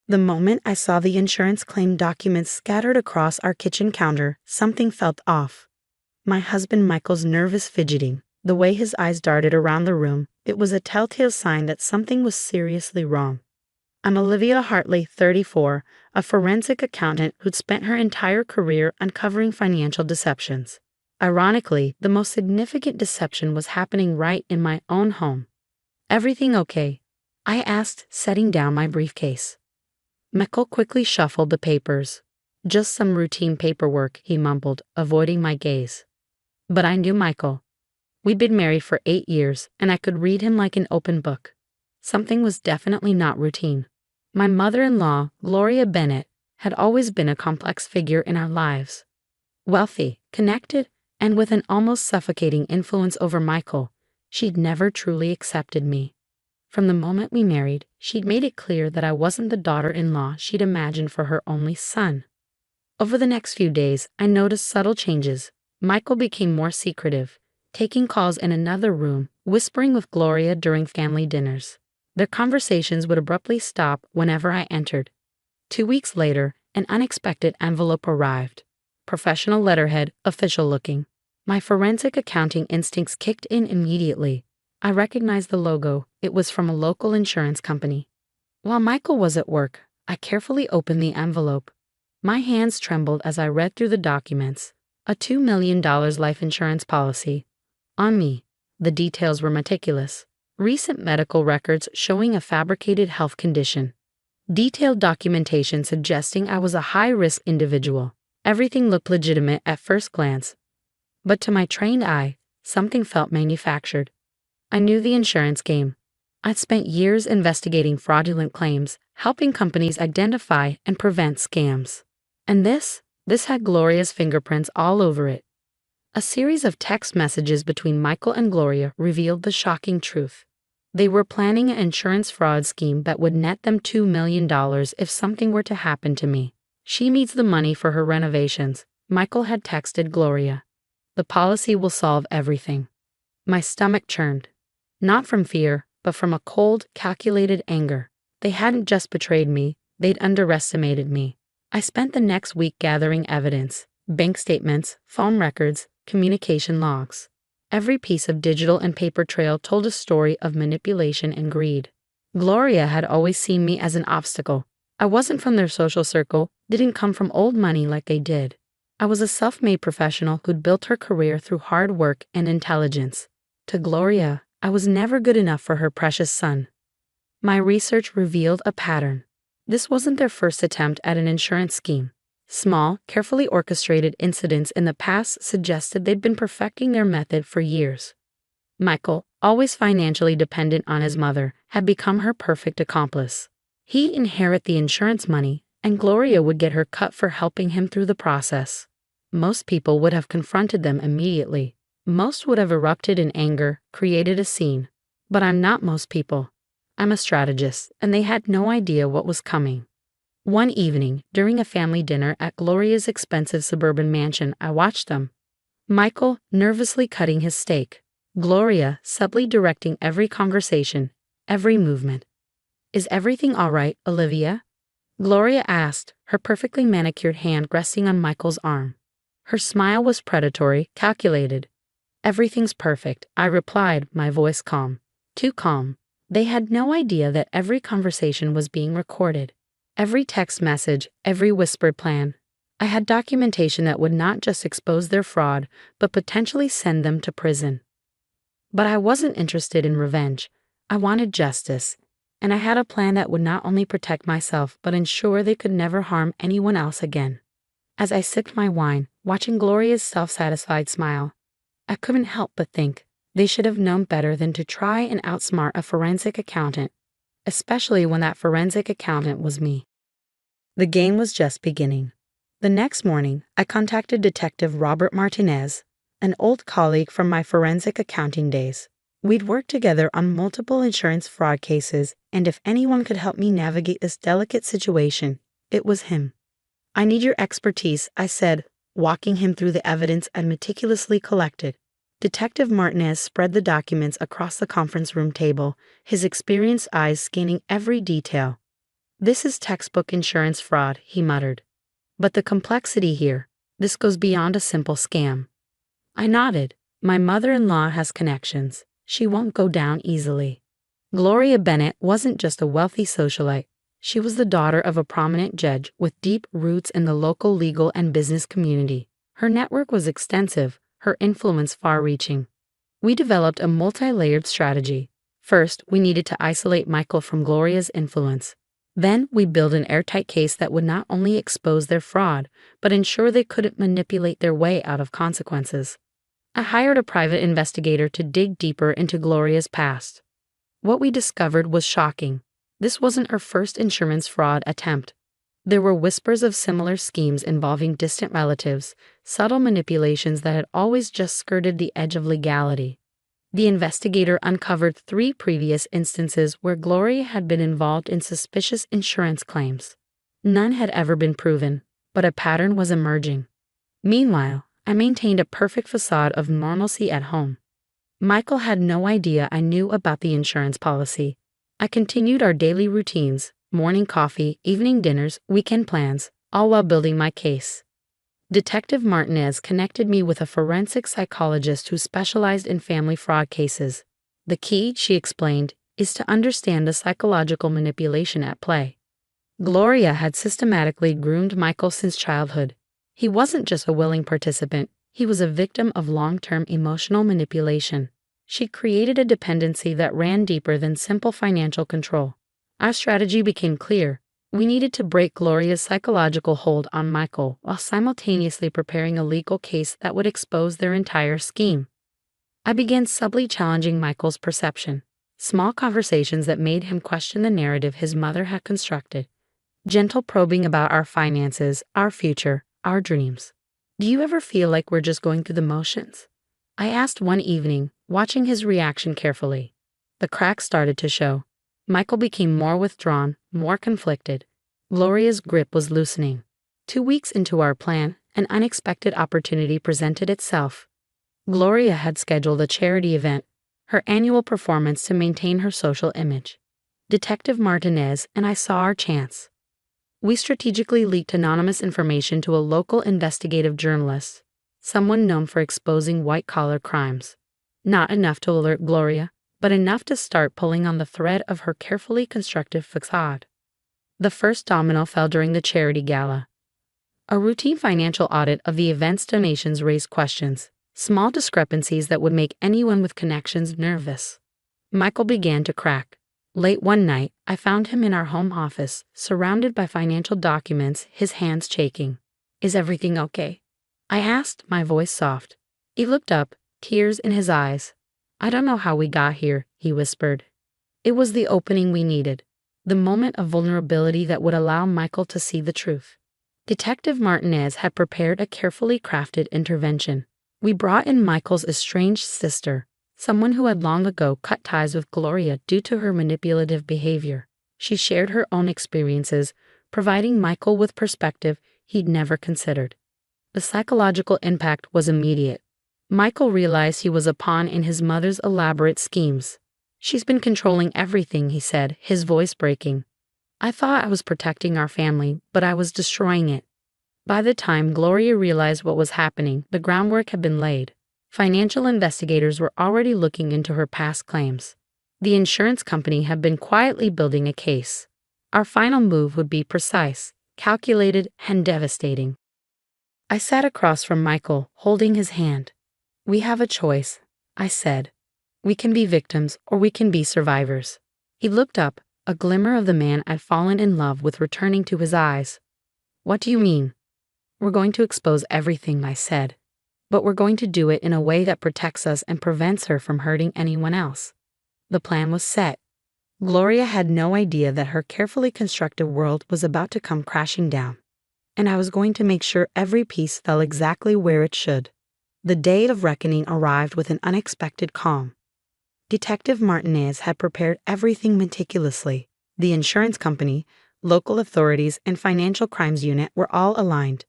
The moment I saw the insurance claim documents scattered across our kitchen counter, something felt off. My husband Michael's nervous fidgeting, the way his eyes darted around the room, it was a telltale sign that something was seriously wrong. I'm Olivia Hartley, 34, a forensic accountant who'd spent her entire career uncovering financial deceptions. Ironically, the most significant deception was happening right in my own home. "Everything okay?" I asked, setting down my briefcase. Michael quickly shuffled the papers. "Just some routine paperwork," he mumbled, avoiding my gaze. But I knew Michael. We'd been married for 8 years, and I could read him like an open book. Something was definitely not routine. My mother-in-law, Gloria Bennett, had always been a complex figure in our lives. Wealthy, connected, and with an almost suffocating influence over Michael, she'd never truly accepted me. From the moment we married, she'd made it clear that I wasn't the daughter-in-law she'd imagined for her only son. Over the next few days, I noticed subtle changes. Michael became more secretive, taking calls in another room, whispering with Gloria during family dinners. Their conversations would abruptly stop whenever I entered. 2 weeks later, an unexpected envelope arrived. Professional letterhead, official looking. My forensic accounting instincts kicked in immediately. I recognized the logo. It was from a local insurance company. While Michael was at work, I carefully opened the envelope. My hands trembled as I read through the documents. A $2 million life insurance policy. On me, the details were meticulous. Recent medical records showing a fabricated health condition. Detailed documentation suggesting I was a high-risk individual. Everything looked legitimate at first glance. But to my trained eye, something felt manufactured. I knew the insurance game. I'd spent years investigating fraudulent claims, helping companies identify and prevent scams. And this had Gloria's fingerprints all over it. A series of text messages between Michael and Gloria revealed the shocking truth. They were planning an insurance fraud scheme that would net them $2 million if something were to happen to me. "She needs the money for her renovations," Michael had texted Gloria. "The policy will solve everything." My stomach churned. Not from fear, but from a cold, calculated anger. They hadn't just betrayed me, they'd underestimated me. I spent the next week gathering evidence: bank statements, phone records, communication logs. Every piece of digital and paper trail told a story of manipulation and greed. Gloria had always seen me as an obstacle. I wasn't from their social circle, didn't come from old money like they did. I was a self-made professional who'd built her career through hard work and intelligence. To Gloria, I was never good enough for her precious son. My research revealed a pattern. This wasn't their first attempt at an insurance scheme. Small, carefully orchestrated incidents in the past suggested they'd been perfecting their method for years. Michael, always financially dependent on his mother, had become her perfect accomplice. He'd inherit the insurance money, and Gloria would get her cut for helping him through the process. Most people would have confronted them immediately. Most would have erupted in anger, created a scene. But I'm not most people. I'm a strategist, and they had no idea what was coming. One evening, during a family dinner at Gloria's expensive suburban mansion, I watched them. Michael nervously cutting his steak. Gloria subtly directing every conversation, every movement. "Is everything all right, Olivia?" Gloria asked, her perfectly manicured hand resting on Michael's arm. Her smile was predatory, calculated. "Everything's perfect," I replied, my voice calm. Too calm. They had no idea that every conversation was being recorded. Every text message, every whispered plan. I had documentation that would not just expose their fraud, but potentially send them to prison. But I wasn't interested in revenge. I wanted justice. And I had a plan that would not only protect myself, but ensure they could never harm anyone else again. As I sipped my wine, watching Gloria's self-satisfied smile, I couldn't help but think they should have known better than to try and outsmart a forensic accountant, especially when that forensic accountant was me. The game was just beginning. The next morning, I contacted Detective Robert Martinez, an old colleague from my forensic accounting days. We'd worked together on multiple insurance fraud cases, and if anyone could help me navigate this delicate situation, it was him. "I need your expertise," I said, walking him through the evidence I'd meticulously collected. Detective Martinez spread the documents across the conference room table, his experienced eyes scanning every detail. "This is textbook insurance fraud," he muttered. "But the complexity here, this goes beyond a simple scam." I nodded. "My mother-in-law has connections. She won't go down easily." Gloria Bennett wasn't just a wealthy socialite. She was the daughter of a prominent judge with deep roots in the local legal and business community. Her network was extensive, her influence far-reaching. We developed a multi-layered strategy. First, we needed to isolate Michael from Gloria's influence. Then, we built an airtight case that would not only expose their fraud, but ensure they couldn't manipulate their way out of consequences. I hired a private investigator to dig deeper into Gloria's past. What we discovered was shocking. This wasn't her first insurance fraud attempt. There were whispers of similar schemes involving distant relatives, subtle manipulations that had always just skirted the edge of legality. The investigator uncovered 3 previous instances where Gloria had been involved in suspicious insurance claims. None had ever been proven, but a pattern was emerging. Meanwhile, I maintained a perfect facade of normalcy at home. Michael had no idea I knew about the insurance policy. I continued our daily routines, morning coffee, evening dinners, weekend plans, all while building my case. Detective Martinez connected me with a forensic psychologist who specialized in family fraud cases. The key, she explained, is to understand the psychological manipulation at play. Gloria had systematically groomed Michael since childhood. He wasn't just a willing participant, he was a victim of long-term emotional manipulation. She created a dependency that ran deeper than simple financial control. Our strategy became clear. We needed to break Gloria's psychological hold on Michael while simultaneously preparing a legal case that would expose their entire scheme. I began subtly challenging Michael's perception. Small conversations that made him question the narrative his mother had constructed. Gentle probing about our finances, our future, our dreams. "Do you ever feel like we're just going through the motions?" I asked one evening, watching his reaction carefully. The cracks started to show. Michael became more withdrawn, more conflicted. Gloria's grip was loosening. 2 weeks into our plan, an unexpected opportunity presented itself. Gloria had scheduled a charity event, her annual performance to maintain her social image. Detective Martinez and I saw our chance. We strategically leaked anonymous information to a local investigative journalist, someone known for exposing white-collar crimes. Not enough to alert Gloria, but enough to start pulling on the thread of her carefully constructed facade. The first domino fell during the charity gala. A routine financial audit of the event's donations raised questions, small discrepancies that would make anyone with connections nervous. Michael began to crack. Late one night, I found him in our home office, surrounded by financial documents, his hands shaking. "Is everything okay?" I asked, my voice soft. He looked up, tears in his eyes. "I don't know how we got here," he whispered. It was the opening we needed, the moment of vulnerability that would allow Michael to see the truth. Detective Martinez had prepared a carefully crafted intervention. We brought in Michael's estranged sister, someone who had long ago cut ties with Gloria due to her manipulative behavior. She shared her own experiences, providing Michael with perspective he'd never considered. The psychological impact was immediate. Michael realized he was a pawn in his mother's elaborate schemes. "She's been controlling everything," he said, his voice breaking. "I thought I was protecting our family, but I was destroying it." By the time Gloria realized what was happening, the groundwork had been laid. Financial investigators were already looking into her past claims. The insurance company had been quietly building a case. Our final move would be precise, calculated, and devastating. I sat across from Michael, holding his hand. "We have a choice," I said. "We can be victims or we can be survivors." He looked up, a glimmer of the man I'd fallen in love with returning to his eyes. "What do you mean?" "We're going to expose everything," I said. "But we're going to do it in a way that protects us and prevents her from hurting anyone else." The plan was set. Gloria had no idea that her carefully constructed world was about to come crashing down. And I was going to make sure every piece fell exactly where it should. The day of reckoning arrived with an unexpected calm. Detective Martinez had prepared everything meticulously. The insurance company, local authorities, and financial crimes unit were all aligned.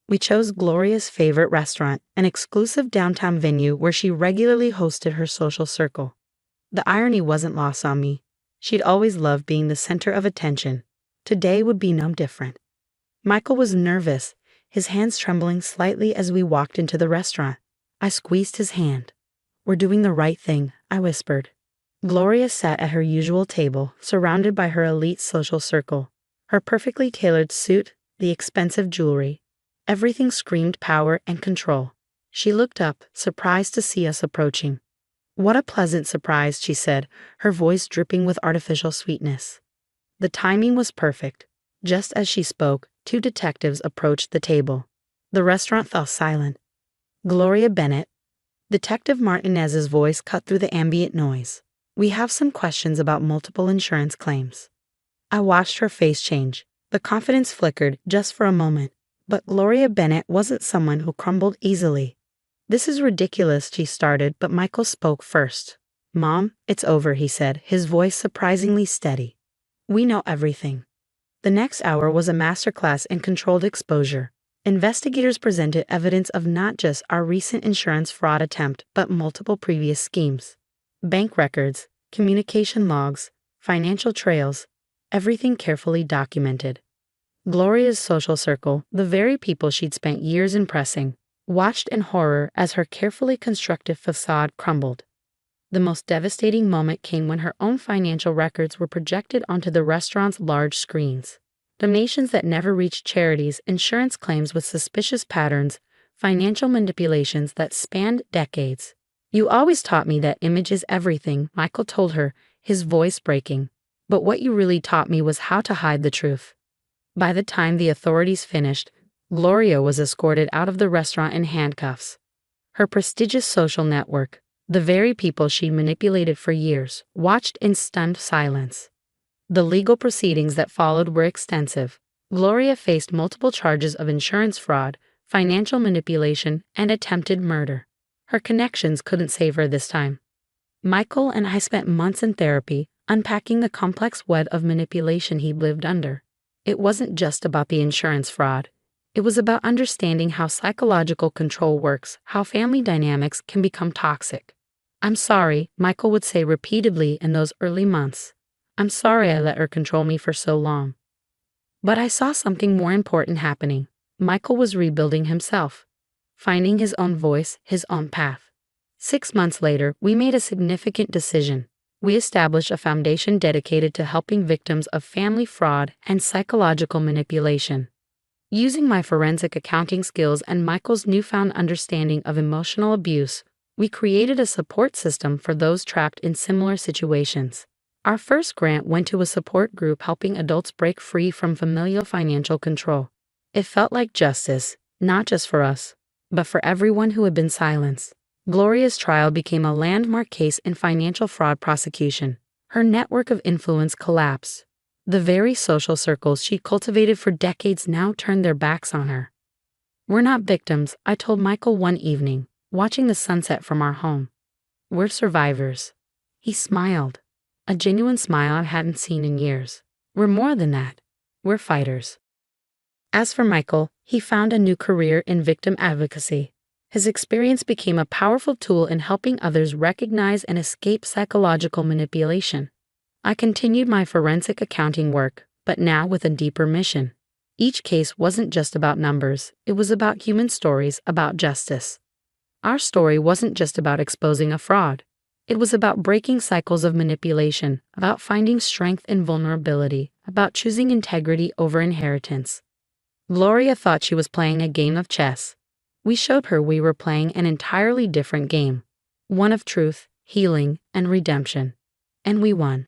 We chose Gloria's favorite restaurant, an exclusive downtown venue where she regularly hosted her social circle. The irony wasn't lost on me. She'd always loved being the center of attention. Today would be no different. Michael was nervous, his hands trembling slightly as we walked into the restaurant. I squeezed his hand. "We're doing the right thing," I whispered. Gloria sat at her usual table, surrounded by her elite social circle. Her perfectly tailored suit, the expensive jewelry. Everything screamed power and control. She looked up, surprised to see us approaching. "What a pleasant surprise," she said, her voice dripping with artificial sweetness. The timing was perfect. Just as she spoke, two detectives approached the table. The restaurant fell silent. "Gloria Bennett." Detective Martinez's voice cut through the ambient noise. "We have some questions about multiple insurance claims." I watched her face change. The confidence flickered just for a moment. But Gloria Bennett wasn't someone who crumbled easily. "This is ridiculous," she started, but Michael spoke first. "Mom, it's over," he said, his voice surprisingly steady. "We know everything." The next hour was a masterclass in controlled exposure. Investigators presented evidence of not just our recent insurance fraud attempt, but multiple previous schemes. Bank records, communication logs, financial trails, everything carefully documented. Gloria's social circle, the very people she'd spent years impressing, watched in horror as her carefully constructed facade crumbled. The most devastating moment came when her own financial records were projected onto the restaurant's large screens. Donations that never reached charities, insurance claims with suspicious patterns, financial manipulations that spanned decades. "You always taught me that image is everything," Michael told her, his voice breaking. "But what you really taught me was how to hide the truth." By the time the authorities finished, Gloria was escorted out of the restaurant in handcuffs. Her prestigious social network, the very people she manipulated for years, watched in stunned silence. The legal proceedings that followed were extensive. Gloria faced multiple charges of insurance fraud, financial manipulation, and attempted murder. Her connections couldn't save her this time. Michael and I spent months in therapy, unpacking the complex web of manipulation he'd lived under. It wasn't just about the insurance fraud. It was about understanding how psychological control works, how family dynamics can become toxic. "I'm sorry," Michael would say repeatedly in those early months. "I'm sorry I let her control me for so long." But I saw something more important happening. Michael was rebuilding himself, finding his own voice, his own path. 6 months later, we made a significant decision. We established a foundation dedicated to helping victims of family fraud and psychological manipulation. Using my forensic accounting skills and Michael's newfound understanding of emotional abuse, we created a support system for those trapped in similar situations. Our first grant went to a support group helping adults break free from familial financial control. It felt like justice, not just for us, but for everyone who had been silenced. Gloria's trial became a landmark case in financial fraud prosecution. Her network of influence collapsed. The very social circles she cultivated for decades now turned their backs on her. "We're not victims," I told Michael one evening, watching the sunset from our home. "We're survivors." He smiled, a genuine smile I hadn't seen in years. "We're more than that. We're fighters." As for Michael, he found a new career in victim advocacy. His experience became a powerful tool in helping others recognize and escape psychological manipulation. I continued my forensic accounting work, but now with a deeper mission. Each case wasn't just about numbers, it was about human stories, about justice. Our story wasn't just about exposing a fraud. It was about breaking cycles of manipulation, about finding strength in vulnerability, about choosing integrity over inheritance. Gloria thought she was playing a game of chess. We showed her we were playing an entirely different game, one of truth, healing, and redemption. And we won.